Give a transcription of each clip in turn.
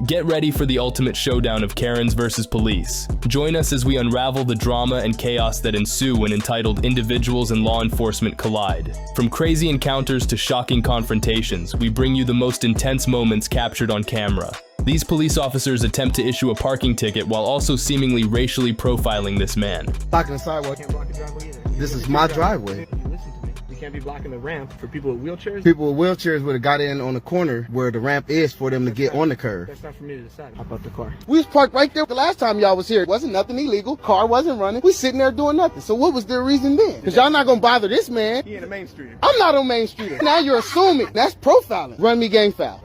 Get ready for the ultimate showdown of Karens versus police. Join us as we unravel the drama and chaos that ensue when entitled individuals and law enforcement collide. From crazy encounters to shocking confrontations, we bring you the most intense moments captured on camera. These police officers attempt to issue a parking ticket while also seemingly racially profiling this man. Blocking the sidewalk. Can't block the driveway either. This is my driveway. Listen to me. You can't be blocking the ramp for people with wheelchairs. People with wheelchairs would have got in on the corner where the ramp is for them to get on the curb. That's not for me to decide. Hop out the car. We was parked right there the last time y'all was here. It wasn't nothing illegal. Car wasn't running. We sitting there doing nothing. So what was their reason then? Because y'all not gonna bother this man. He in the Main Street. I'm not on Main Street. Now you're assuming. That's profiling. Run me gang foul.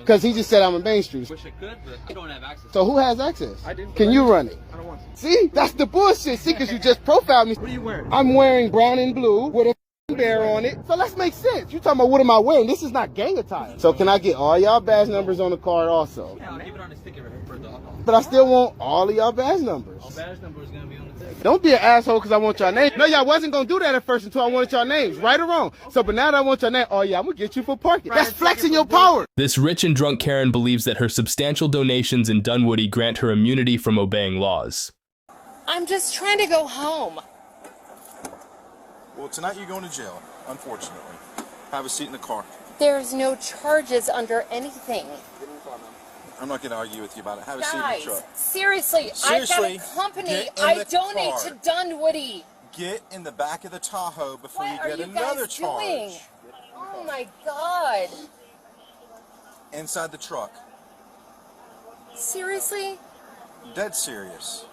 Because he just said I'm on Main Street. Wish I could, but I don't have access. So who has access? I do. Can you run it? I don't want to. See? That's the bullshit. See, because you just profiled me. What are you wearing? I'm wearing brown and blue with a bear on it. So let's make sense. You talking about what am I wearing? This is not gang attire. So can I get all y'all badge numbers on the card also? Yeah, I'll keep it on the sticker right here for the alcohol. But I still want all of y'all badge numbers. All badge number is going to be on the ticket. Don't be an asshole because I want your name. No, y'all wasn't going to do that at first until I wanted your names. Right or wrong? So, but now that I want your name, oh yeah, I'm going to get you for parking. That's flexing your power. This rich and drunk Karen believes that her substantial donations in Dunwoody grant her immunity from obeying laws. I'm just trying to go home. Well, tonight you're going to jail, unfortunately. Have a seat in the car. There's no charges under anything. I'm not going to argue with you about it. Have a seat in the Guys, truck. seriously, I've got a company. get in I the donate car. to Dunwoody. Get in the back of the Tahoe before What you are get you another guys charge. doing? Oh my God. Inside the truck. Seriously? Dead serious.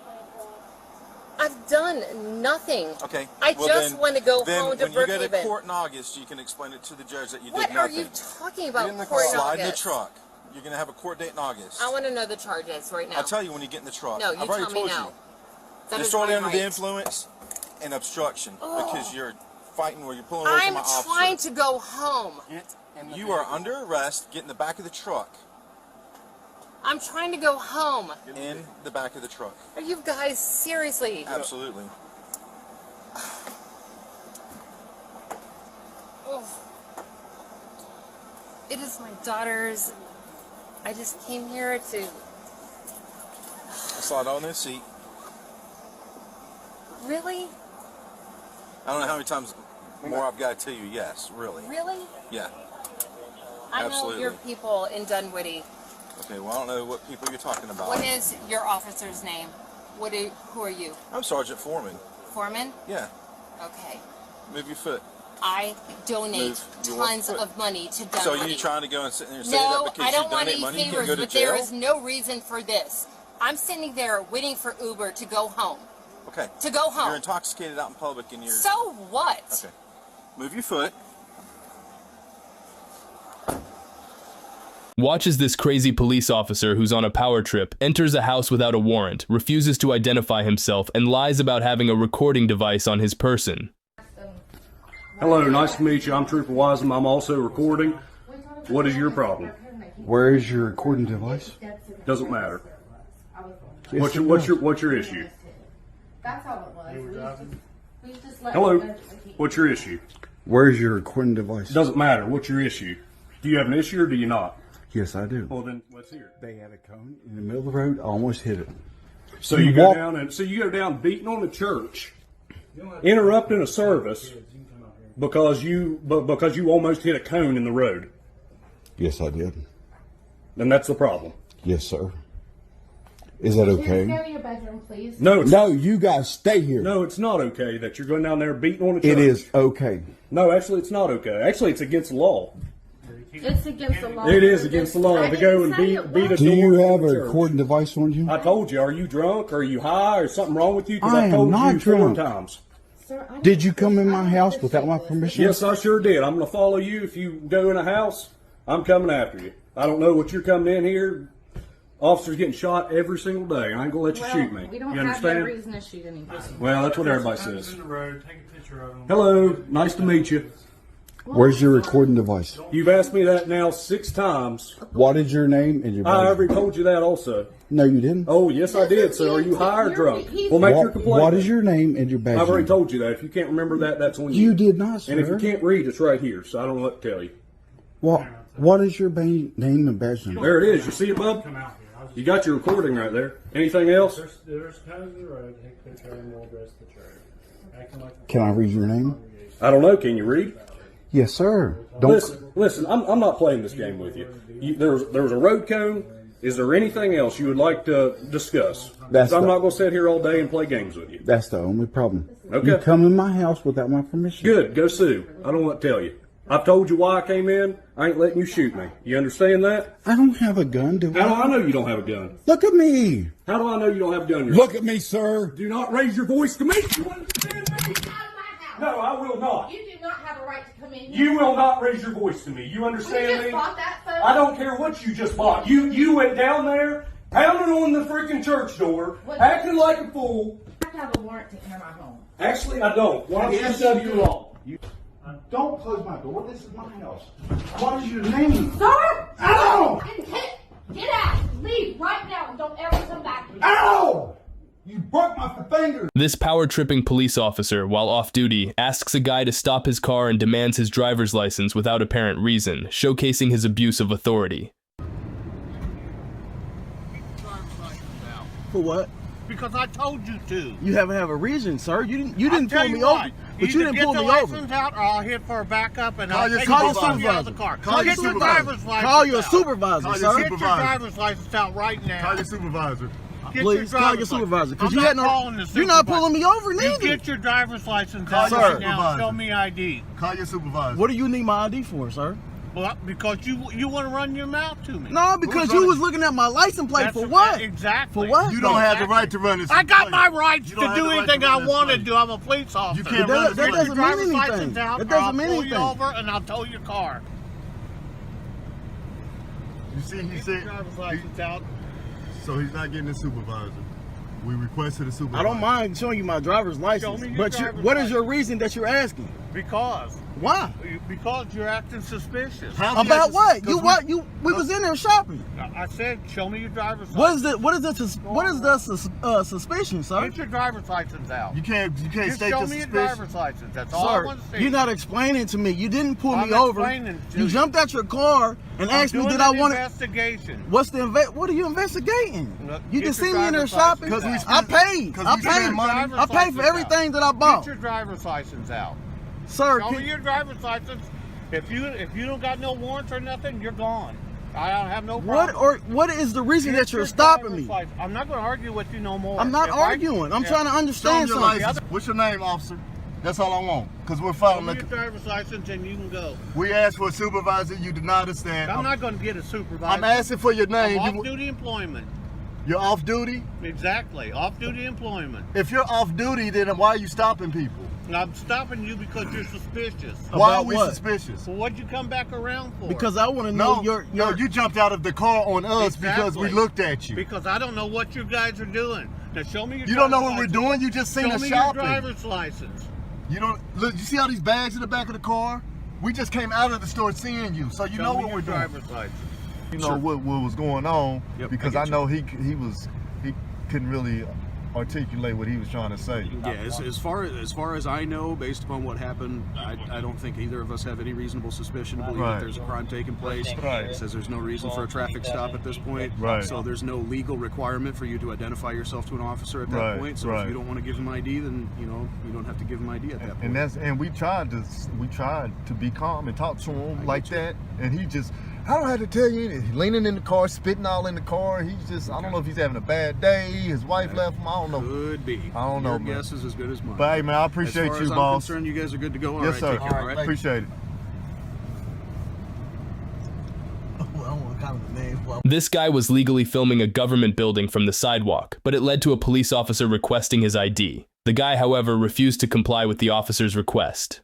I've done nothing. Okay. I well just then- want to go then home to when you go to Brookhaven. court in August, you can explain it to the judge that you What did are nothing. you talking Get about? in the Court car. in Slide in the August? truck. You're going to have a court date in August. I want to know the charges right now. I'll tell you when you get in the truck. No, you I've already tell me told now. you. That is Disorderly my under the right. influence and obstruction because you're fighting where you're pulling away I'm from my officer. trying to go home. You are under arrest. Get in the back of the truck. I'm trying to go home. In the back of the truck. Are you guys seriously? Absolutely. Oh. It is my daughter's. I just came here to. Slide on this seat. Really? I don't know how many times more I've got to tell you yes, really. Really? Yeah. I Absolutely. know your people in Dunwoody. Okay, well, I don't know what people you're talking about. What is your officer's name? Who are you? I'm Sergeant Foreman. Foreman? Yeah. Okay. Move your foot. I donate Move your tons foot. of money to Dunwoody. So you trying to go and sit there and say No, that because I don't you want donate any money, you favors, can't go to but there jail? is no reason for this. I'm sitting there waiting for Uber to go home. Okay. To go home. You're intoxicated out in public and you're... So what? Okay. Move your foot. Watch as this crazy police officer who's on a power trip enters a house without a warrant, refuses to identify himself, and lies about having a recording device on his person. Hello, nice to meet you. I'm Trooper Wiseman. I'm also recording. What is your problem? Where is your recording device? Doesn't matter. What's your issue? That's how it was. Hello. What's your issue? Where is your recording device? Doesn't matter. What's your issue? Do you have an issue or do you not? Yes, I do. Well, then let's hear it. They had a cone in the middle of the road. I almost hit it. So you go down beating on the church, interrupting a service because you almost hit a cone in the road. Yes, I did. And that's the problem. Yes, sir. Is that okay? Go to your bedroom, please. No, No, you guys stay here. no, it's not okay that you're going down there beating on a church. It is okay. No, actually, it's not okay. Actually, it's against the law. It's against the law. It is against the law I to go and didn't say beat it a was. Do you door have in a the church. recording device on you? I told you, are you drunk? Are you high? Or something wrong with you? Because I I am told not you 4 drunk. times. Sir, I Did you come in my house without my permission? Yes, I sure did. I'm going to follow you. If you go in a house, I'm coming after you. I don't know what you're coming in here. Officers getting shot every single day. I ain't going to let you shoot me. We don't You have understand? no reason to shoot anybody. Well, that's what everybody says. Hello. Nice to meet you. Where's your recording device? You've asked me that now 6 times. What is your name and your I badge? already told you that also. No, you didn't. Oh, yes, I did. So are you high or drunk? Well, make your complaint. What is your name and your badge? I've already number? told you that. If you can't remember that, that's on you. You did not, sir. And if you can't read, it's right here. So I don't know what to tell you. Well, What is your name and badge number? There it is. You see it, bub? You got your recording right there. Anything else? There's times of the road, take the turn, we'll address the charge. Can I read your name? I don't know. Can you read? Yes, sir. Don't. Listen. I'm not playing this game with you. There was a road cone. Is there anything else you would like to discuss? I'm not going to sit here all day and play games with you. That's the only problem. Okay. You come in my house without my permission. Good. Go sue. I don't want to tell you. I've told you why I came in. I ain't letting you shoot me. You understand that? I don't have a gun, do I? How do I know you don't have a gun? Look at me. How do I know you don't have a gun? Look at me, sir. Do not raise your voice to me. You understand me? No, I will not. You do not have a right to come in here. You will not raise your voice to me. You understand You just me? bought that phone? I don't care what you just bought. You went down there, pounding on the freaking church door, acting like a fool. I have to have a warrant to enter my home. Actually, I don't. Why don't you shove you wrong? Don't close my door. This is my house. What is your name? Sir! Ow! Get out! Leave right now and don't ever come back here. Ow! You broke my finger. This power-tripping police officer, while off-duty, asks a guy to stop his car and demands his driver's license without apparent reason, showcasing his abuse of authority. For what? Because I told you to. You haven't have a reason, sir. You didn't pull me over. But you didn't pull me over. Get the license out, or I'll hit for a backup, and I'll take you out of the car. Get your driver's license. Call your supervisor, sir. Get your driver's license out right now. Call your supervisor. Please call your supervisor. Because you're not pulling me over, neither. You get your driver's license out right now. Show me ID. Call your supervisor. What do you need my ID for, sir? Well, because you want to run your mouth to me. No, because you was looking at my license plate. For what? Exactly. For what? You don't have the right to run this. I got my rights to do anything I want to do. I'm a police officer. You can't run. That doesn't mean anything. That doesn't mean anything. I'll pull you over and I'll tow your car. You see, he said. Get your driver's license out. So he's not getting a supervisor. We requested a supervisor. I don't mind showing you my driver's license, but what is your reason that you're asking? Because. Why? Because you're acting suspicious. About what? We was in there shopping. I said, show me your driver's license. What is the suspicion, sir? Get your driver's license out. You can't Just state show the me your suspicion. driver's license. That's all I want to see. You're not explaining to me. You didn't pull me I'm over. explaining to You you. jumped out your car and asked me did I want to. Investigation. What are you investigating? Look, You get just your see me in there driver's shopping. license I paid. I paid for everything that I bought. Get your driver's license out. Sir, Show me your driver's license. If you don't got no warrants or nothing, you're gone. I don't have no problem. What is the reason that you're stopping me? I'm not going to argue with you no more. I'm not arguing. I'm trying to understand Show 'em your license. What's your name, officer? That's all I want. Because we're following your driver's license and you can go. We asked for a supervisor. You denied us that. I'm not going to get a supervisor. I'm asking for your name. I'm off-duty employment. You're off duty? Exactly. Off-duty employment. If you're off duty, then why are you stopping people? I'm stopping you because you're suspicious. Why are we suspicious? Well, what'd you come back around for? Because I want to know No, you jumped out of the car on us because we looked at you. Because I don't know what you guys are doing. Now show me your You don't know what we're doing? You just seen us shopping. Show me your driver's license. You don't look. You see all these bags in the back of the car? We just came out of the store seeing you, so you know what we're doing. Driver's license. You know what was going on because I know he couldn't really articulate what he was trying to say. Yeah, as far as I know, based upon what happened, I don't think either of us have any reasonable suspicion to believe that there's a crime taking place. It says there's no reason for a traffic stop at this point. So there's no legal requirement for you to identify yourself to an officer at that point. So if you don't want to give him ID, then you don't have to give him ID at that point. And we tried to be calm and talk to him like that, and he just. I don't have to tell you anything. He's leaning in the car, spitting all in the car. He's just, I don't know if he's having a bad day. His wife left him. I don't know. Could be. I don't know, man. Your guess is as good as mine. But hey, man, I appreciate you, boss. As far as I'm concerned, you guys are good to go. Yes, sir. Take care, all right? Appreciate it. This guy was legally filming a government building from the sidewalk, but it led to a police officer requesting his ID. The guy, however, refused to comply with the officer's request.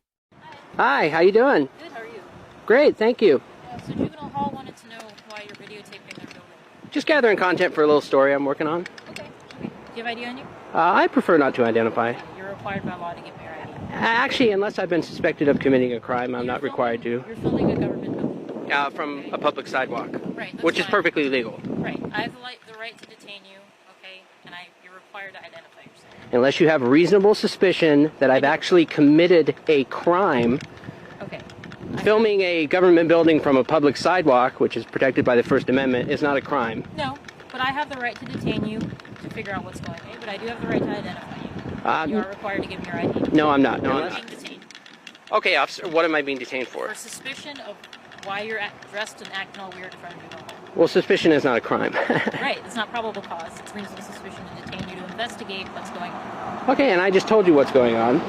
Hi, how you doing? Good, how are you? Great, thank you. So Juvenile Hall wanted to know why you're videotaping their building. Just gathering content for a little story I'm working on. Okay. Do you have ID on you? I prefer not to identify. You're required by law to give me your ID. Actually, unless I've been suspected of committing a crime, I'm not required to. You're filming a government building. From a public sidewalk. Right. That's which is fine. perfectly legal. Right. I have the right to detain you, okay? And you're required to identify yourself. Unless you have reasonable suspicion that I've actually committed a crime. Okay. Filming a government building from a public sidewalk, which is protected by the First Amendment, is not a crime. No, but I have the right to detain you to figure out what's going on. But I do have the right to identify you. You are required to give me your ID. No, I'm not. No, You're I'm being detained. Okay, officer, what am I being detained for? For suspicion of why you're dressed and acting all weird in front of me. Well, suspicion is not a crime. Right, it's not probable cause. It's reasonable suspicion to detain you to investigate what's going on. Okay, and I just told you what's going on.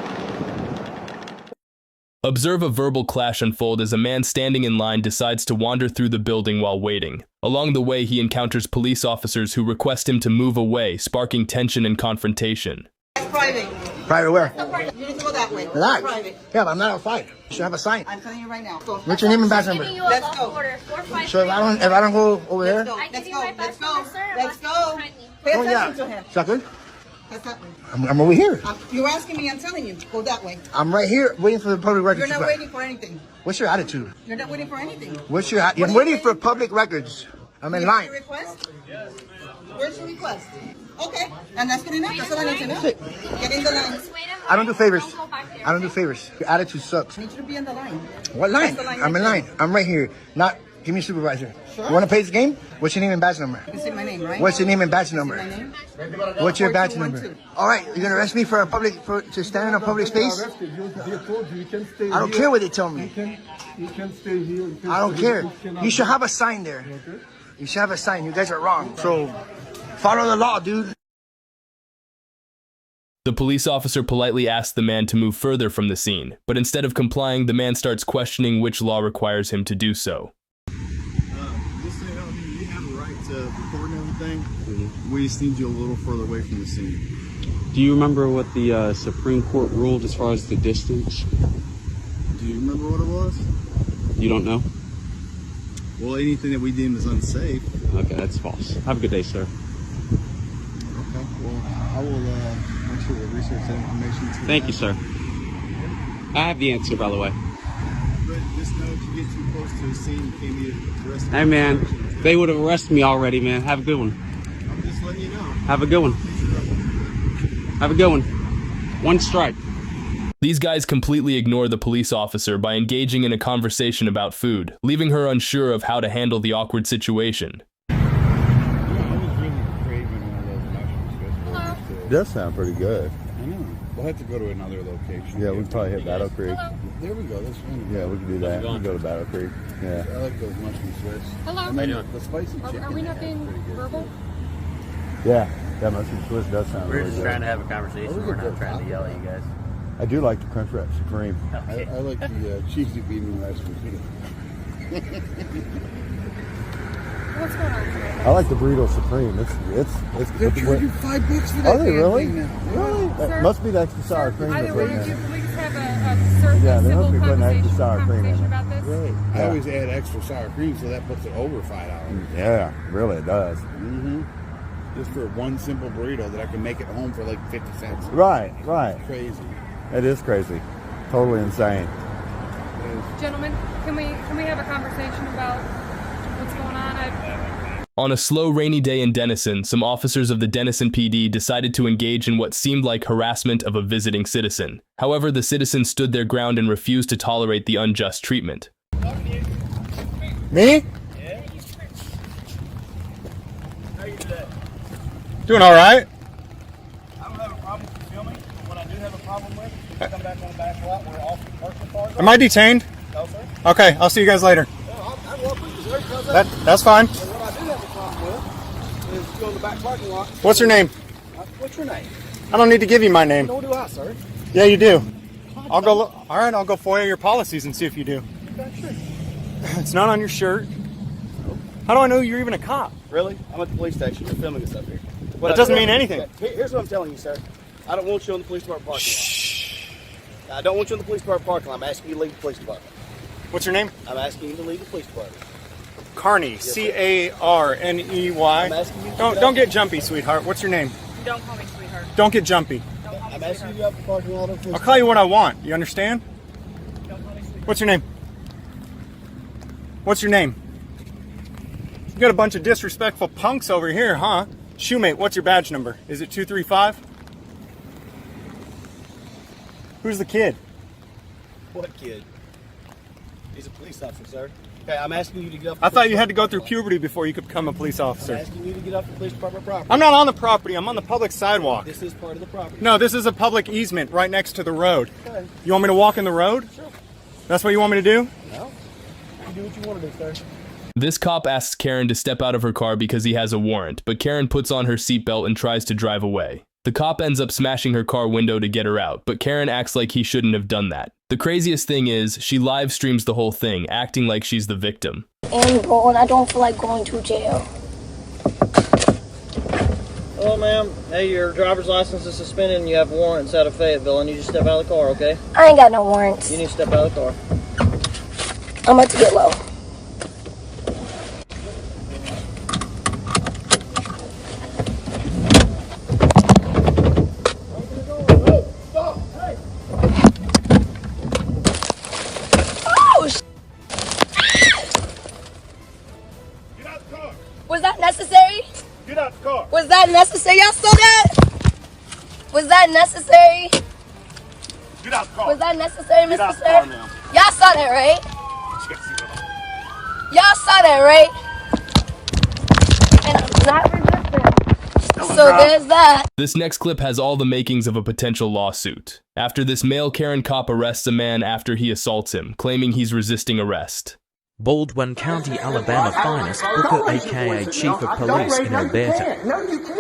Observe a verbal clash unfold as a man standing in line decides to wander through the building while waiting. Along the way, he encounters police officers who request him to move away, sparking tension and confrontation. Private. Private where? You need to go that way. Relax. Private. Yeah, but I'm not outside. You should have a sign. I'm telling you right now. Go. What's your name and badge number? Let's go. So if I don't go over there? Let's go. Let's go. Let's go. Pay Oh attention yeah. to him. Is that good? What's happening? I'm over here. You're asking me. I'm telling you. Go that way. I'm right here waiting for the public records. You're not waiting for anything. What's your attitude? You're not waiting for anything. What's your I'm waiting for public records. I'm in line. Your request? Yes. Where's your request? Okay. And that's good enough. That's all I need to know. Get in the line. I don't do favors. I don't do favors. Your attitude sucks. I need you to be in the line. What line? That's the line I'm in line. I'm right here. Not give me a supervisor. Sure. You want to play this game? What's your name and badge number? You see my name, right? What's your name and badge number? My name? What's your badge number? All right, you're gonna arrest me for to stand in a public space? I don't care what they tell me. You can stay here. I don't care. You should have a sign there. You should have a sign. You guys are wrong. So follow the law, dude. The police officer politely asks the man to move further from the scene, but instead of complying, the man starts questioning which law requires him to do so. Just so you know, you have a right to record and everything. We just need you a little further away from the scene. Do you remember what the Supreme Court ruled as far as the distance? Do you remember what it was? You don't know? Well, anything that we deem as unsafe. Okay, that's false. Have a good day, sir. Okay, well, I will make sure to research that information. Thank you, sir. I have the answer, by the way. But just know if you get too close to the scene, you can't be arrested. Hey, man, they would have arrested me already, man. Have a good one. I'm just letting you know. Have a good one. Have a good one. One strike. These guys completely ignore the police officer by engaging in a conversation about food, leaving her unsure of how to handle the awkward situation. Does sound pretty good. I know. We'll have to go to another location. Yeah, we'd probably hit Battle Creek. There we go. That's fine. Yeah, we can do that. We can go to Battle Creek. Yeah. I like those mushroom Swiss. Hello. And then the spicy chicken. Are we not being verbal? Yeah, that mushroom Swiss does sound We're really just good. trying to have a conversation. We're not trying to yell at you guys. I do like the Crunch Wrap Supreme. I like the cheesy bean and rice with peanut. What's going on? I like the Burrito Supreme. They're charging $5 for that. Are they really? Thing now. Really? Sir, That must be the extra sour cream. Either that's one in of you, there. can we just have a Yeah, they civil must be putting extra sour cream in conversation it. about this? Right. I Yeah. always add extra sour cream, so that puts it over $5. Yeah, really, it does. Mm-hmm. Just for one simple burrito that I can make at home for like 50 cents. Right, right. It's crazy. It is crazy. Totally insane. Gentlemen, can we have a conversation about what's going on? On a slow, rainy day in Denison, some officers of the Denison PD decided to engage in what seemed like harassment of a visiting citizen. However, the citizen stood their ground and refused to tolerate the unjust treatment. Me? Yeah. How you today? Doing all right. I don't have a problem with filming. What I do have a problem with is you come back on the back lot where all the personal cars are. Am I detained? No, sir. Okay, I'll see you guys later. I'm welcome to sir. That's fine. What I do have a problem with is go in the back parking lot. What's your name? What's your name? I don't need to give you my name. Nor do I, sir. Yeah, you do. I'll go. All right, I'll go FOIA your policies and see if you do. Okay, sure. It's not on your shirt. How do I know you're even a cop? Really? I'm at the police station. You're filming us up here. That doesn't mean anything. Here's what I'm telling you, sir. I don't want you in the police department parking lot. I don't want you in the police department parking lot. I'm asking you to leave the police department. What's your name? I'm asking you to leave the police department. Carney. Yes, sir. C-A-R-N-E-Y. I'm asking you to Don't get jumpy, sweetheart. What's your name? Don't call me sweetheart. Don't get jumpy. I'm asking you to get out the parking lot. I'll call you what I want. You understand? Don't call me sweetheart. What's your name? What's your name? You got a bunch of disrespectful punks over here, huh? Shoemate, what's your badge number? Is it 235? Who's the kid? What kid? He's a police officer, sir. Okay, I'm asking you to get off. I thought you had to go through puberty before you could become a police officer. I'm asking you to get off the police department property. I'm not on the property. I'm on the public sidewalk. This is part of the property. No, this is a public easement right next to the road. Okay. You want me to walk in the road? Sure. That's what you want me to do? No. You do what you want to do, sir. This cop asks Karen to step out of her car because he has a warrant, but Karen puts on her seatbelt and tries to drive away. The cop ends up smashing her car window to get her out, but Karen acts like he shouldn't have done that. The craziest thing is, she live streams the whole thing, acting like she's the victim. And I don't feel like going to jail. Hello, ma'am. Hey, your driver's license is suspended and you have warrants out of Fayetteville. I need you to step out of the car, okay? I ain't got no warrants. You need to step out of the car. I'm about to get low. Was that necessary? Get out the car. Was that necessary? Y'all saw that? Was that necessary? Get out the car. Was that necessary, Get Mr. out the car, Sir? ma'am. Y'all saw that, right? Y'all saw that, right? And I'm not resisting. So there's that. This next clip has all the makings of a potential lawsuit. After this male Karen cop arrests a man after he assaults him, claiming he's resisting arrest. Baldwin County, Alabama finest Booker aka Chief of Police in Alberta.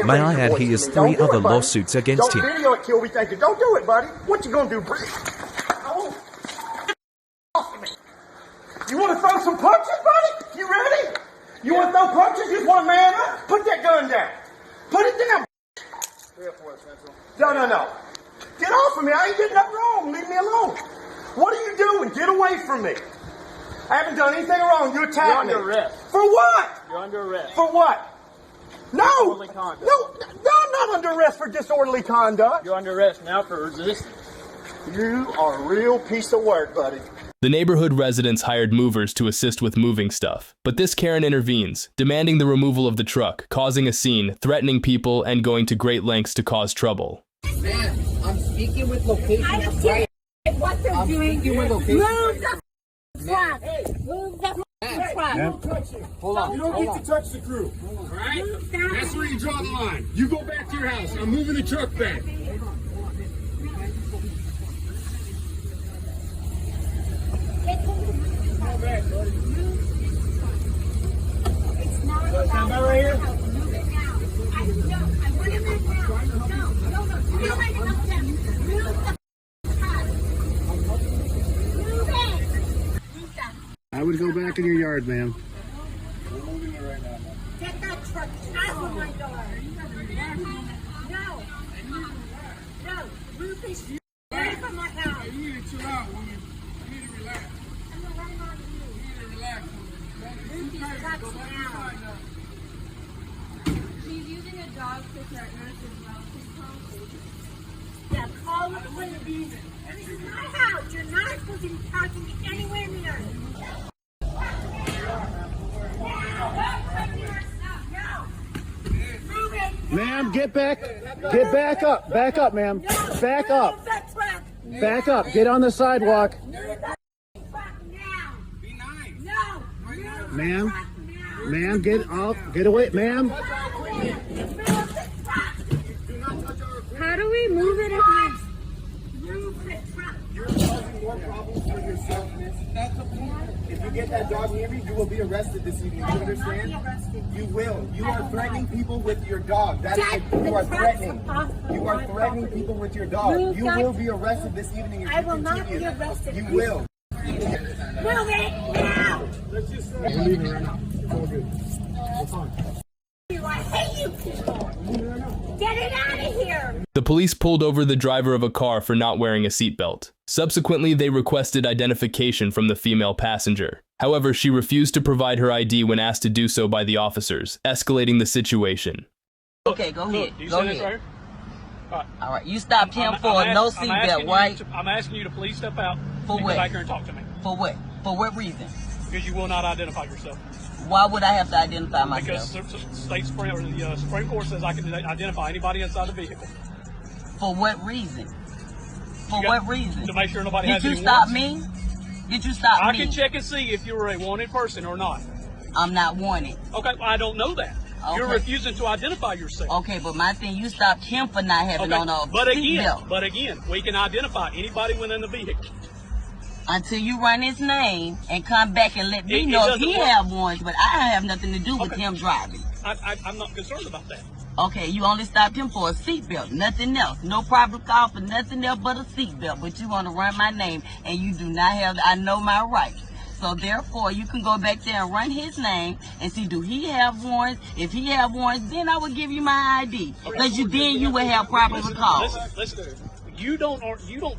May I add he has 3 other lawsuits against him. Don't video it till we think it. Don't do it, buddy. What you gonna do, Bree? You wanna throw some punches, buddy? You ready? You wanna throw punches? You just wanna man up? Put that gun down. Put it down. No. Get off of me. I ain't getting nothing wrong. Leave me alone. What are you doing? Get away from me. I haven't done anything wrong. You attacked me. You're under arrest. For what? You're under arrest. For what? No. Disorderly conduct. No, I'm not under arrest for disorderly conduct. You're under arrest now for resistance. You are a real piece of work, buddy. The neighborhood residents hired movers to assist with moving stuff, but this Karen intervenes, demanding the removal of the truck, causing a scene, threatening people, and going to great lengths to cause trouble. Man, I'm speaking with location. I don't care what they're doing. Speaking with location. Move the truck. Move the truck. Hold on. You don't get to touch the crew. All right? That's where you draw the line. You go back to your house. I'm moving the truck back. Stand by right here. Move it now. I want to move now. I would go back in your yard, ma'am. Get that truck out of my yard. No. Move this away from my house. You need to chill out. You need to relax. I'm going to run on you. You need to relax. Move these trucks now. She's using a dog to threaten us as well. Yeah, call the police. This is my house. You're not supposed to be talking to me anywhere near it. Ma'am, get back. Get back up. Back up, ma'am. Back up. Back up. Get on the sidewalk. Ma'am. Ma'am, get up. Get away. Ma'am. How do we move it if You're causing more problems for yourself, miss. If you get that dog near me, you will be arrested this evening. You understand? You will. You are threatening people with your dog. That is you are threatening. You are threatening people with your dog. You will be arrested this evening if you continue. I will not be arrested. You will. Move it now. Let's just we're leaving right now. It's all good. We're fine. I hate you people. Get it out of here. The police pulled over the driver of a car for not wearing a seatbelt. Subsequently, they requested identification from the female passenger. However, she refused to provide her ID when asked to do so by the officers, escalating the situation. Okay, go ahead. You Go said this ahead. right here? All right, you stopped him for a no seatbelt, right? I'm asking you to please step out For and what? come back here and talk to me. For what? For what reason? Because you will not identify yourself. Why would I have to identify myself? Because the Supreme Court says I can identify anybody inside the vehicle. For what reason? For what reason? To make sure nobody Did has you any stop warrants. me? Did you stop me? I can check and see if you're a wanted person or not. I'm not wanted. Okay, well, I don't know that. Okay. You're refusing to identify yourself. Okay, but my thing, you stopped him for not having on a seatbelt. But again, we can identify anybody within the vehicle. Until you run his name and come back and let me know if he have warrants, but I have nothing to do with him driving. I'm not concerned about that. Okay, you only stopped him for a seatbelt, nothing else. No problem call for nothing else but a seatbelt. But you want to run my name, and you do not have, I know my rights. So therefore, you can go back there and run his name and see, do he have warrants? If he have warrants, then I would give you my ID. Because then you would have proper cause. Listen. You don't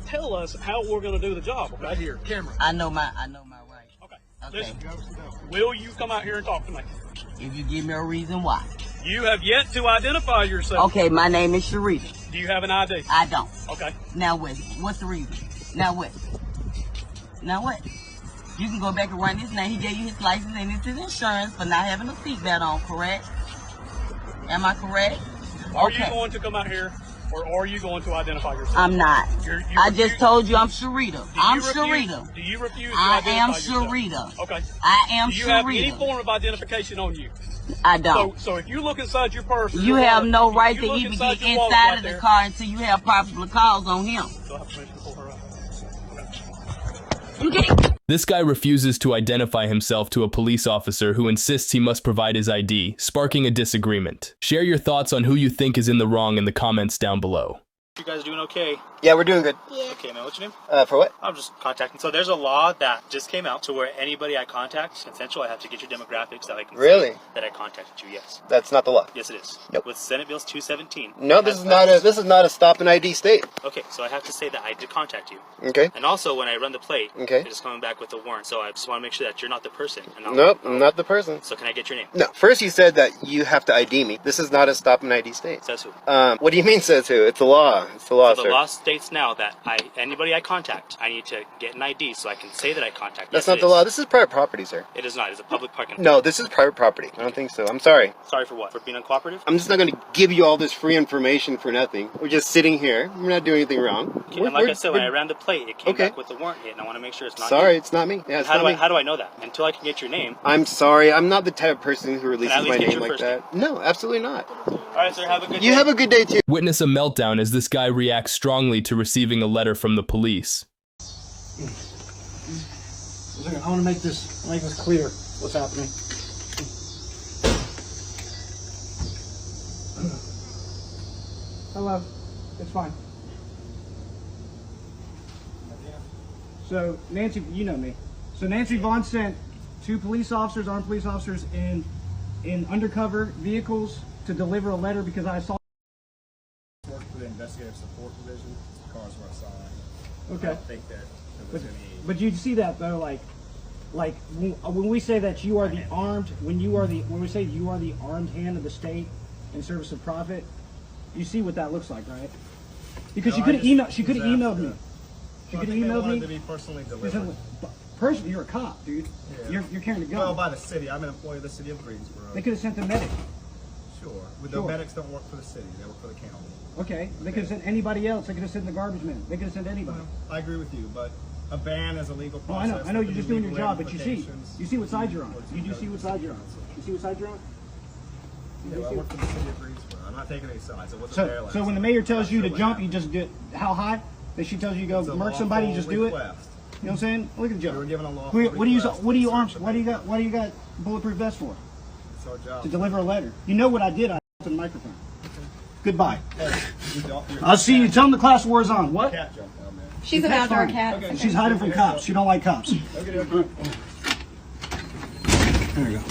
tell us how we're going to do the job. Right here, camera. I know my rights. Okay. Listen, will you come out here and talk to me? If you give me a reason why. You have yet to identify yourself. Okay, my name is Sharita. Do you have an ID? I don't. Okay. Now what? What's the reason? Now what? You can go back and run his name. He gave you his license and his insurance for not having a seatbelt on, correct? Am I correct? Are you going to come out here, or are you going to identify yourself? I'm not. I just told you I'm Sharita. I'm Sharita. Do you refuse to identify yourself? Sharita. Okay. I am Sharita. Do you have any form of identification on you? I don't. So if you look inside your purse, you have no right to even get inside of the car until you have proper calls on him. Do I have permission to pull her up? This guy refuses to identify himself to a police officer who insists he must provide his ID, sparking a disagreement. Share your thoughts on who you think is in the wrong in the comments down below. You guys doing okay? Yeah, we're doing good. Yeah. Okay, man, what's your name? For what? I'm just contacting. So there's a law that just came out to where anybody I contact, essentially I have to get your demographics that I can really? See that I contacted you, yes. That's not the law. Yes, it is. Nope. With Senate Bills 217. No, this is not a stop and ID state. Okay, so I have to say that I did contact you. Okay. And also when I run the plate, okay, it is coming back with a warrant. So I just want to make sure that you're not the person. And nope, I'm not the person. So can I get your name? No, first you said that you have to ID me. This is not a stop and ID state. Says who? What do you mean says who? It's the law. It's the law, so sir. The law states now that anybody I contact, I need to get an ID so I can say that I contact. That's not the law. This is private property, sir. It is not. It's a public parking. No, this is private property. I don't think so. I'm sorry. Sorry for what? For being uncooperative? I'm just not going to give you all this free information for nothing. We're just sitting here. We're not doing anything wrong. Okay, and like I said, when I ran the plate, it came back with the warrant hit, and I want to make sure it's not Sorry, you. It's not me. Yeah, it's how not me. How do I know that? Until I can get your name. I'm sorry. I'm not the type of person who releases my name like name? that. No, absolutely not. All right, sir. Have a good day. You have a good day, too. Witness a meltdown as this guy reacts strongly to receiving a letter from the police. I want to make this clear. What's happening? Hello. It's fine. So Nancy, you know me. So Nancy Vaughn sent 2 police officers, armed police officers, in undercover vehicles to deliver a letter because I saw. Work for the investigative support division. Cars were assigned. Okay. I don't think that there was any. But you see that though, like when we say that you are the armed, when we say you are the armed hand of the state in service of profit, you see what that looks like, right? Because she could have emailed me. She could have emailed me. To be personally delivered. Personally, you're a cop, dude. Yeah. You're carrying a gun. Well, by the city. I'm an employee of the city of Greensboro. They could have sent the medic. Sure. The medics don't work for the city. They work for the county. Okay. They could have sent anybody else. They could have sent the garbage man. They could have sent anybody. Well, I agree with you, but a ban is a legal process. Oh, I know you're just doing your job, but you see what side you're on. You do see what side you're on. You see what side you're on? Yeah, well, I work for the city of Greensboro. I'm not taking any sides. So when the mayor tells you to jump, you just do it. How high? That she tells you to go murk somebody, you just do it. You know what I'm saying? Look at the job. What do you armed? What do you got bulletproof vest for? It's our job. To deliver a letter. You know what I did? I to the microphone. Goodbye. I'll see you. Tell them the class war's on. What? She's an outdoor cat. Okay. She's hiding from cops. She don't like cops. Okay. There you go.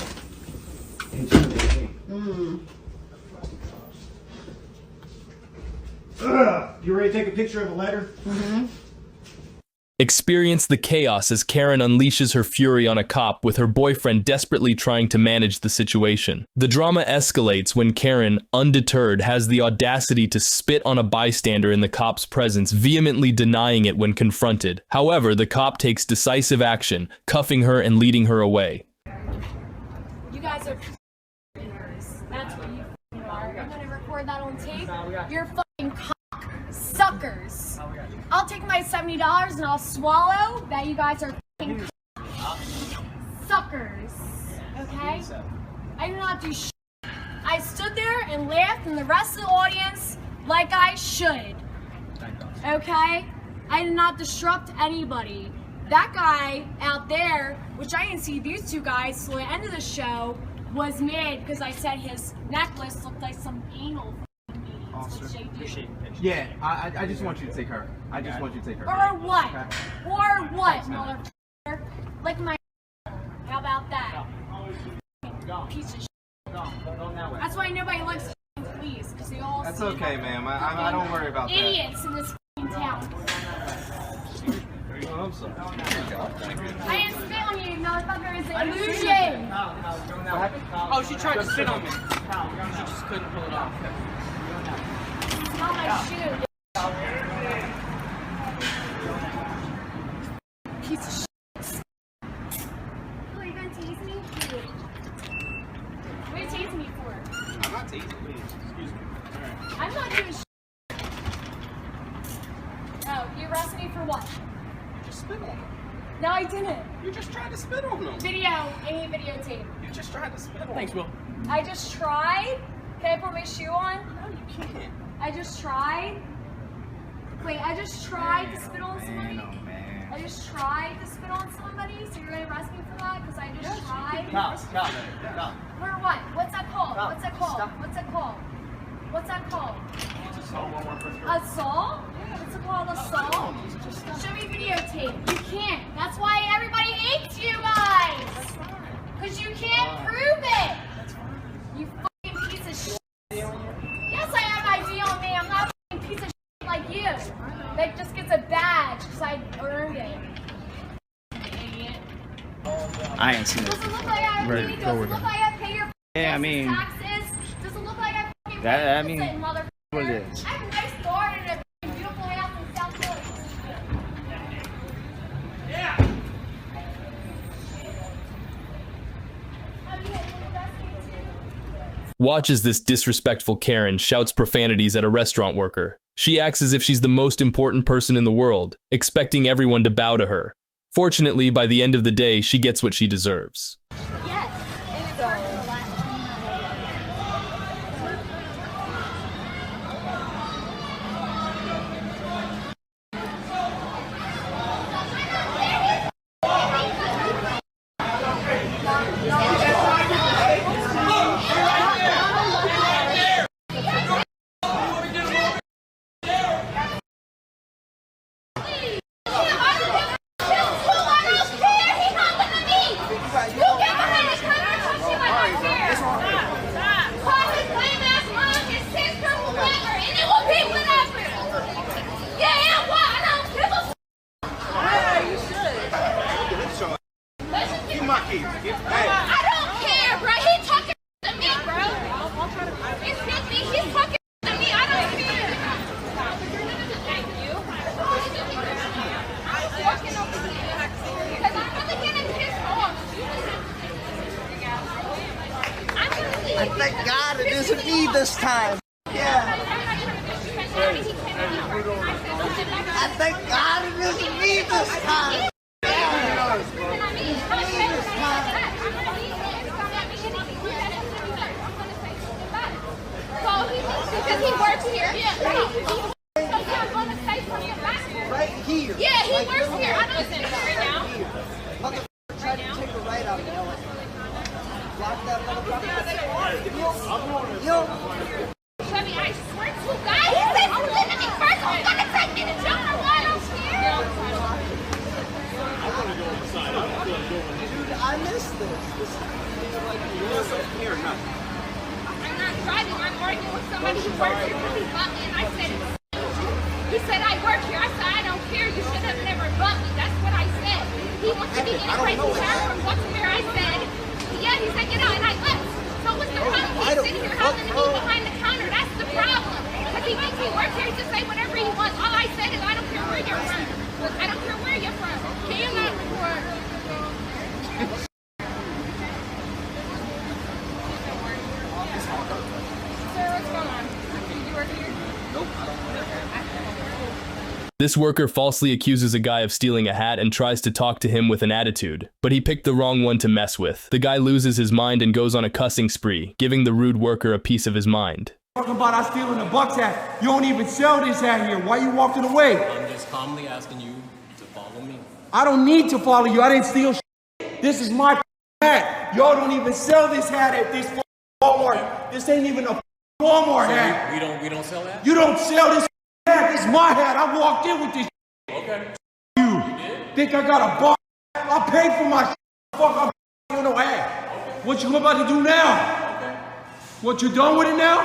You ready to take a picture of a letter? Mm-hmm. Experience the chaos as Karen unleashes her fury on a cop with her boyfriend desperately trying to manage the situation. The drama escalates when Karen, undeterred, has the audacity to spit on a bystander in the cop's presence, vehemently denying it when confronted. However, the cop takes decisive action, cuffing her and leading her away. You guys are that's what you are. I'm gonna record that on tape. You're fucking suckers. I'll take my $70 and I'll swallow that you guys are suckers. Okay? I do not do shit. I stood there and laughed and the rest of the audience like I should. Okay? I did not disrupt anybody. That guy out there, which I didn't see these two guys till the end of the show, was mad because I said his necklace looked like some anal beads, which they do. Yeah, I just want you to take her. I just want you to take her. Or what? Okay. Or what, motherfucker? Like my how about that? Piece of shit. That's why nobody likes police, because they all That's okay, ma'am. I don't worry about that. idiots in this town. Oh, I'm sorry. I didn't spit on you, motherfucker. It's an illusion. What happened? Oh, she tried to spit on me. She just couldn't pull it off. Smell my shoe. Piece of shit. Oh, you gonna tease me? What are you teasing me for? I'm not teasing you. Excuse me. All right. I'm not doing shit. Oh, you arrested me for what? You just spit on them. No, I didn't. You just tried to spit on them. Video. I need videotape. You just tried to spit on them. Thanks, Will. I just tried. Can I put my shoe on? No, you can't. I just tried. Wait, I just tried to spit on somebody? I just tried to spit on somebody, so you're gonna arrest me for that? Because I just tried? No. For what? What's that called? What's that called? What's that called? What's that called? Assault? What's it called? Assault? Show me videotape. You can't. That's why everybody hates you guys. Because you can't prove it. You fucking piece of shit. Yes, I have ID on me. I'm not a fucking piece of shit like you. That just gets a badge because I earned it. Idiot. I ain't seen it. Does it look like I have Right, Does it look like I pay your Yeah, I mean, taxes? Does it look like I fucking that- I pay mean, motherfucker? what it is. I have a nice garden and a beautiful house in South Philly. Yeah. Watch as this disrespectful Karen shouts profanities at a restaurant worker. She acts as if she's the most important person in the world, expecting everyone to bow to her. Fortunately, by the end of the day, she gets what she deserves. I thank God it isn't me this time. Yeah. I thank God it isn't me this time. Because he works here. Right here. Yeah, he works here. I know this right now. Motherfucker tried to take a right out of me. Block that motherfucker. Yo. Chevy, I swear to God, he said something to me first. I'm gonna take me to jail or what? I don't care. I want to go inside. I don't feel like going. Dude, I missed this. This is like you wasn't here, nothing. I'm not driving. I'm arguing with somebody who works here because he bumped me, and I said, he said, I work here. I said, I don't care. You should have never bumped me. That's what I said. He wants to be in a crazy car from what's where I said, yeah, he said, get out, and I left. So what's the problem? He's sitting here holding me behind the counter. That's the problem. Because he thinks he works here. He just say whatever he wants. All I said is, I don't care where you're from. I don't care where you're from. Can you not record? This worker falsely accuses a guy of stealing a hat and tries to talk to him with an attitude, but he picked the wrong one to mess with. The guy loses his mind and goes on a cussing spree, giving the rude worker a piece of his mind. Talking about I stealing a Bucks hat. You don't even sell this hat here. Why you walking away? I'm just calmly asking you to follow me. I don't need to follow you. I didn't steal shit. This is my hat. Y'all don't even sell this hat at this Walmart. This ain't even a Walmart hat. We don't sell that? You don't sell this hat. This is my hat. I walked in with this. Okay. You think I got a bar? I paid for my fuck. I'm no hat. What you about to do now? Okay. What, you done with it now?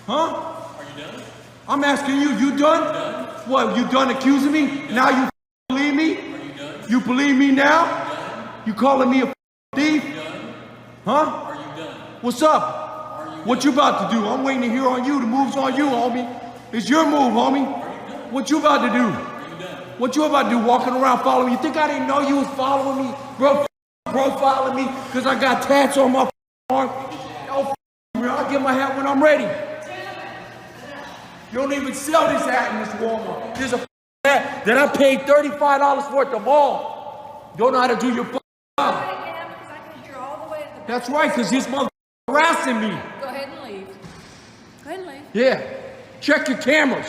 Huh? Are you done? I'm asking you, you done? Done? What, you done accusing me? Now you believe me? Are you done? You believe me now? You calling me a thief? Huh? Are you done? What's up? What you about to do? I'm waiting to hear on you. The move's on you, homie. It's your move, homie. What you about to do? What you about to do? Walking around following me? You think I didn't know you was following me? Bro, following me because I got tats on my arm. Oh, I'll get my hat when I'm ready. You don't even sell this hat in this Walmart. There's a hat that I paid $35 for at the mall. Don't know how to do your job. That's right, because this mother harassing me. Go ahead and leave. Go ahead and leave. Yeah. Check your cameras.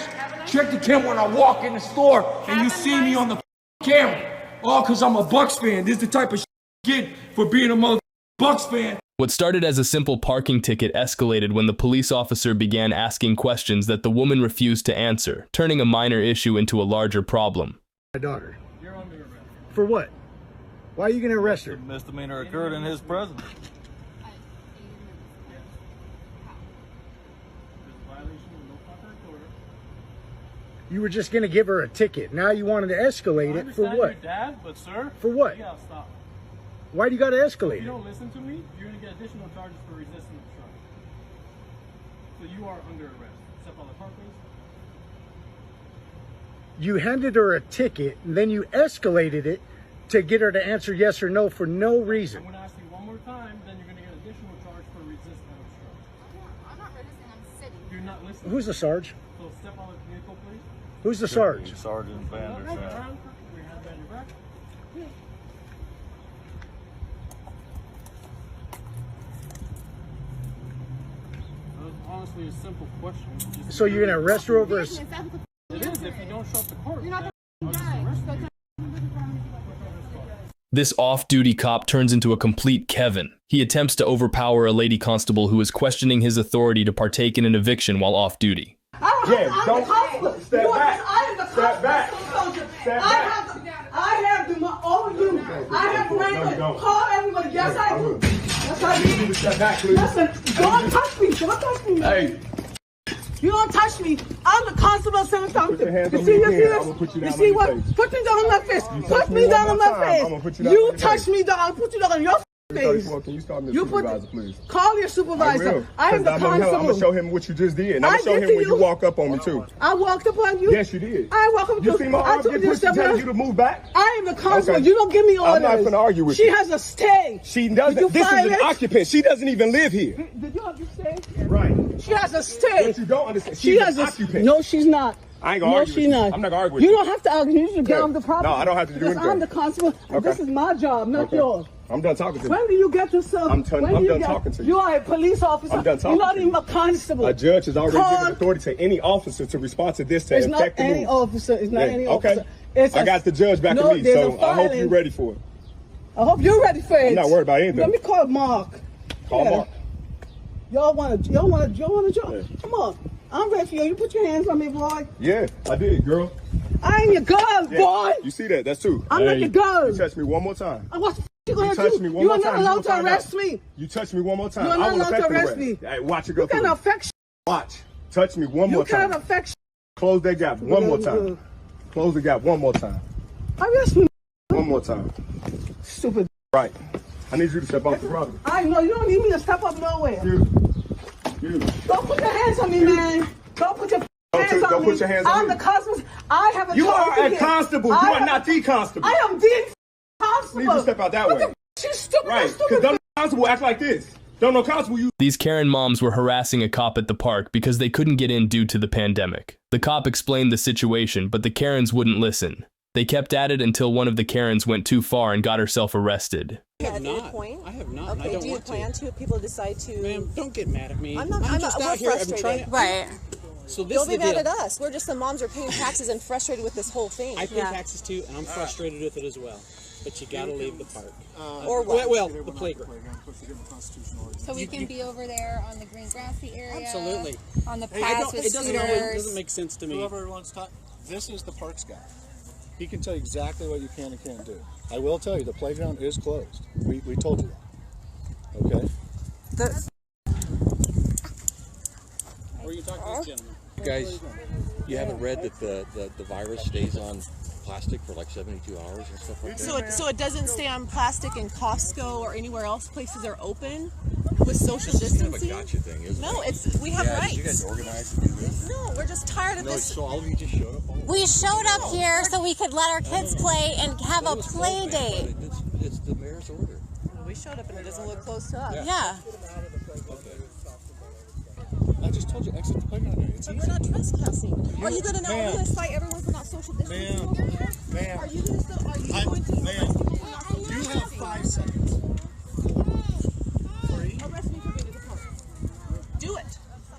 Check the camera when I walk in the store and you see me on the camera. All because I'm a Bucks fan. This is the type of shit you get for being a mother Bucks fan. What started as a simple parking ticket escalated when the police officer began asking questions that the woman refused to answer, turning a minor issue into a larger problem. My daughter. You're under arrest. For what? Why are you going to arrest her? Misdemeanor occurred in his presence. You were just going to give her a ticket. Now you wanted to escalate it. For what? Your dad, but sir, for what? You gotta stop. Why do you got to escalate If you it? don't listen to me, you're gonna get additional charges for resisting obstruction. So you are under arrest. Step on the park, please. You handed her a ticket, and then you escalated it to get her to answer yes or no for no reason. I'm gonna ask you one more time, then you're gonna get additional charge for resisting obstruction. I'm not resisting, I'm sitting. You're not listening. Who's the sarge? So step on the vehicle, please. Who's the sarge? Sergeant Vander. We have that in your back. Yeah. That was honestly a simple question. Just So you're going to arrest her over a... it is if you don't show up to court. You're not I'll just arrest you. This off-duty cop turns into a complete Kevin. He attempts to overpower a lady constable who is questioning his authority to partake in an eviction while off-duty. Step back. Step back. I have the all you. I have right to call everybody. Yes, I do. Yes, I do. Step back, please. Listen, don't touch me. Don't touch me. Hey. You don't touch me. I'm the constable saying something. Put your hands on me again. I'm gonna put you down on your face. Put me down on my face. Put me down on my face. You touch me down. I'll put you down on your face. Can you call me a supervisor, please? Call your supervisor. I am the constable. I'm gonna show him what you just did. And I'm gonna show him when you walk up on me too. I walked up on you? Yes, you did. I walked up on you. You see my arm get pushed to tell you to move back? I am the constable. Okay. You don't give me orders. I'm not gonna argue with you. She has a stay. She doesn't. This is an occupant. She doesn't even live here. Did you have a stay? Right. She has a stay. But you don't understand. She has an occupant. No, she's not. I ain't gonna argue with you. I'm not gonna argue with you. You don't have to argue. You should get on the property. No, I don't have to do anything. I'm the constable. Okay. This is my job, not yours. I'm done talking to you. When do you get yourself? I'm done talking to you. You are a police officer. I'm done talking You're not even a constable. A judge has already given authority to any officer to respond to this to it's affect the move. It's not any officer. It's not any officer. Okay. I got the judge back to me, so I hope you're ready for it. I hope you're ready for it. I'm not worried about anything. Let me call Mark. Call Mark. Y'all want to join? Yeah. Come on. I'm ready for you. You put your hands on me, boy. Yeah, I did, girl. I ain't your girl, boy. You see that? That's true. I'm not your girl. You touch me one more time. What the you gonna touch do? me one more time. You are not allowed to arrest me. You touch me one more time. You are not allowed to arrest me. Hey, watch it go through. You can't affect Watch. Touch me one more time. You can't affect Close that gap one more time. Close the gap one more time. Arrest me. One more time. Stupid. Right. I need you to step off the property. I know. You don't need me to step up nowhere. You. Don't put your hands on me, man. Don't put your hands on me. Don't put your hands on me. I'm the constable. I have a You are a constable. You are not the constable. I am the constable. You need to step out that way. She's stupid. Right. Because don't no constable act like this. Don't no constable you. These Karen moms were harassing a cop at the park because they couldn't get in due to the pandemic. The cop explained the situation, but the Karens wouldn't listen. They kept at it until one of the Karens went too far and got herself arrested. I have not. I have not. Okay, I don't do you want plan to? If people decide to... Ma'am, don't get mad at me. I'm not, I'm just out here. I'm trying to... Right. So this Don't is be the mad deal. at us. We're just the moms who are paying taxes and frustrated with this whole thing. I pay taxes too, and I'm frustrated with it as well. But you gotta leave the park. Or what? Well, the playground. So we can be over there on the green grassy area. Absolutely. On the Hey, paths with it scooters. doesn't make sense to me. Whoever wants to talk, this is the parks guy. He can tell you exactly what you can and can't do. I will tell you, the playground is closed. We told you that. Okay? Or you talk to this gentleman. Guys, you haven't read that the virus stays on plastic for like 72 hours and stuff like that? So it doesn't stay on plastic in Costco or anywhere else places are open with social distancing? This is kind of a gotcha thing, isn't it? We have rights. Did you guys organize to do this? No, we're just tired of this. So all of you just showed up? We showed up here so we could let our kids play and have a play date. It's the mayor's order. We showed up and it doesn't look close to us. Yeah. I just told you, exit the playground area. It's But easy. we're not trespassing. Are you going to Ma'am. Are you going to cite everyone for not social distancing? Ma'am. Are you going to? Ma'am, you have 5 seconds. Arrest me for being in the park. Do it.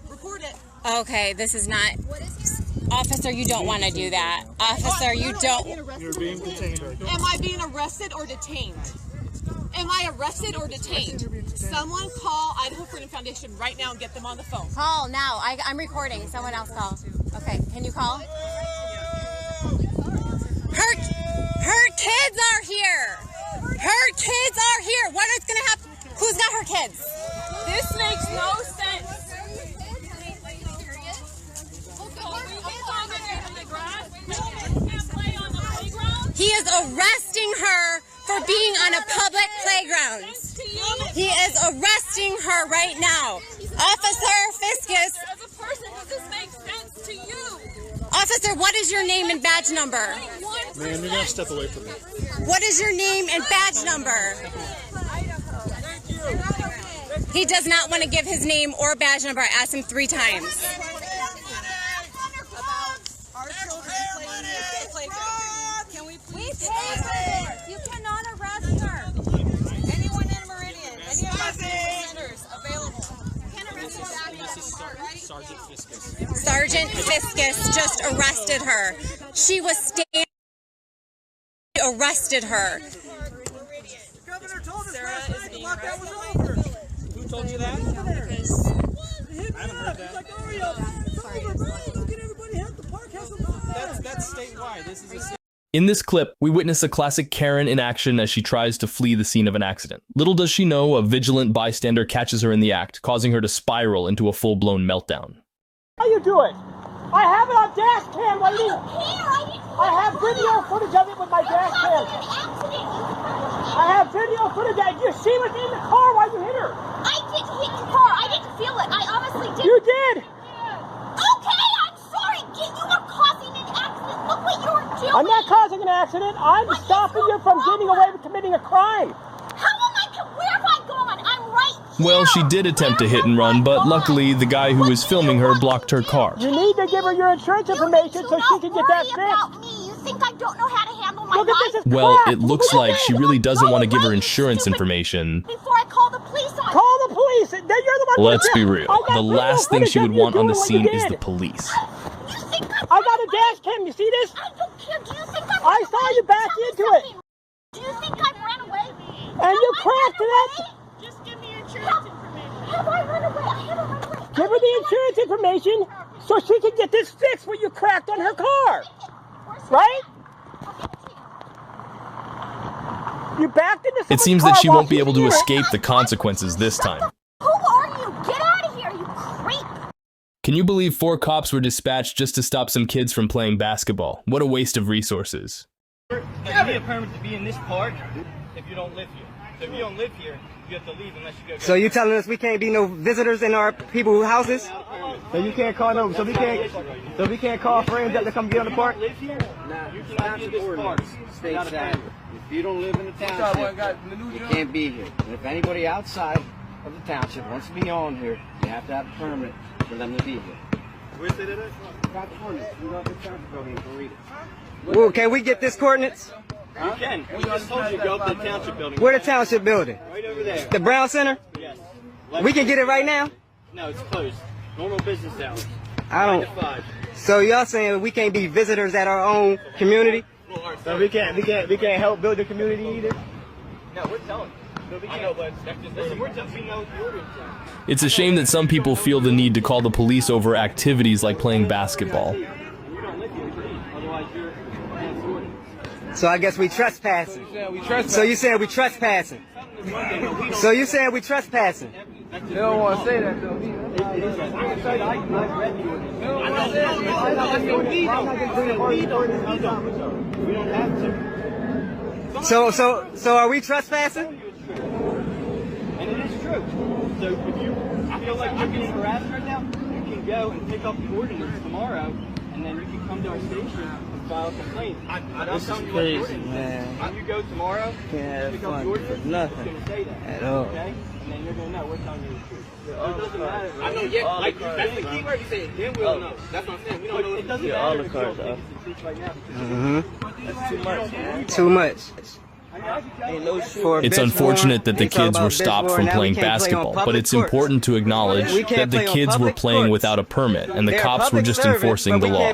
Report it. Okay, this is not... Officer, you don't want to do that. Officer, you don't... You're being detained right now. Am I being arrested or detained? Am I arrested or detained? Someone call Idaho Freedom Foundation right now and get them on the phone. Call now. I'm recording. Someone else call. Okay, can you call? Her kids are here. Her kids are here. What is going to happen? Who's got her kids? This makes no sense. He is arresting her for being on a public playground. He is arresting her right now. Officer Fiscus. As a person, does this make sense to you? Officer, what is your name and badge number? Man, you're going to step away from me. What is your name and badge number? He does not want to give his name or badge number. I asked him 3 times. You cannot arrest her. Anyone in Meridian, any of our centers available. This is Sergeant Fiscus. Sergeant Fiscus just arrested her. She was standing. Arrested her. Governor told us last night the lockdown was over. Who told you that? I haven't heard that. That's statewide. This is a In this clip, we witness a classic Karen in action as she tries to flee the scene of an accident. Little does she know, a vigilant bystander catches her in the act, causing her to spiral into a full-blown meltdown. How you do it? I have it on dash cam, lady. I have video footage of it with my dash cam. I have video footage of it. You see what's in the car while you hit her. I didn't hit the car. I didn't feel it. I honestly didn't. You did. Okay, I'm sorry. You were causing an accident. Look what you were doing. I'm not causing an accident. I'm stopping you from getting away with committing a crime. How am I? Where have I gone? I'm right here. Well, she did attempt to hit and run, but luckily the guy who was filming her blocked her car. You need to give her your insurance information so she can get that fixed. About me. You think I don't know how to handle my Look at life? this. Well, it looks like she really doesn't want to give her insurance information. Before I call the police on you. Call the police. You're the one. Let's be real. The last thing she would want on the scene is the police. I got a dash cam. You see this? I don't care. Do you think I saw you back into it. Do you think I ran away? And you crashed it. Just give me your insurance information. Have I run away? I haven't run away. Give her the insurance information so she can get this fixed when you cracked on her car. Right? You backed into It seems that she won't be able to escape the consequences this time. Who are you? Get out of here, you creep. Can you believe 4 cops were dispatched just to stop some kids from playing basketball? What a waste of resources. You need a permit to be in this park if you don't live here. So if you don't live here, you have to leave unless you go. So you telling us we can't be no visitors in our people's houses? So you can't call no. So we can't call friends up to come be on the park. You cannot be in this park. State statute. If you don't live in the township, you can't be here. And if anybody outside of the township wants to be on here, you have to have a permit for them to be here. Where's it at? Got the coordinates. You go to the township building and read it. Well, can we get this coordinates? You can. We just told you to go up to the township building. Where the township building? Right over there. The Brown Center? Yes. We can get it right now? No, it's closed. Normal business hours. I don't. 9 to 5. So y'all saying we can't be visitors at our own community? So we can't help build the community either? No, we're telling you. No, we can't. Listen, we're telling you, we know what the ordinance is. It's a shame that some people feel the need to call the police over activities like playing basketball. You don't live here, please. Otherwise, you're against the ordinance. So I guess we trespassing. So you saying we trespassing? So you saying we trespassing? They don't want to say that though. It is. We don't have to. So are we trespassing? And it is true. So if you feel like you're getting harassed right now, you can go and pick up the ordinance tomorrow, and then you can come to our station and file a complaint. This is crazy, man. When you go tomorrow, Can't pick have up the fun ordinance, for nothing it's going to say that. at all. Okay? And then you're going to know we're telling you the truth. So it doesn't matter. I know, yeah, like, that's the key word. You say, then we'll know. That's what I'm saying. We don't know. It doesn't matter if you don't think it's the truth right now. That's too much, man. Too much. It's unfortunate that the kids were stopped from playing basketball, but it's important to acknowledge that the kids were playing without a permit and the cops were just enforcing the law.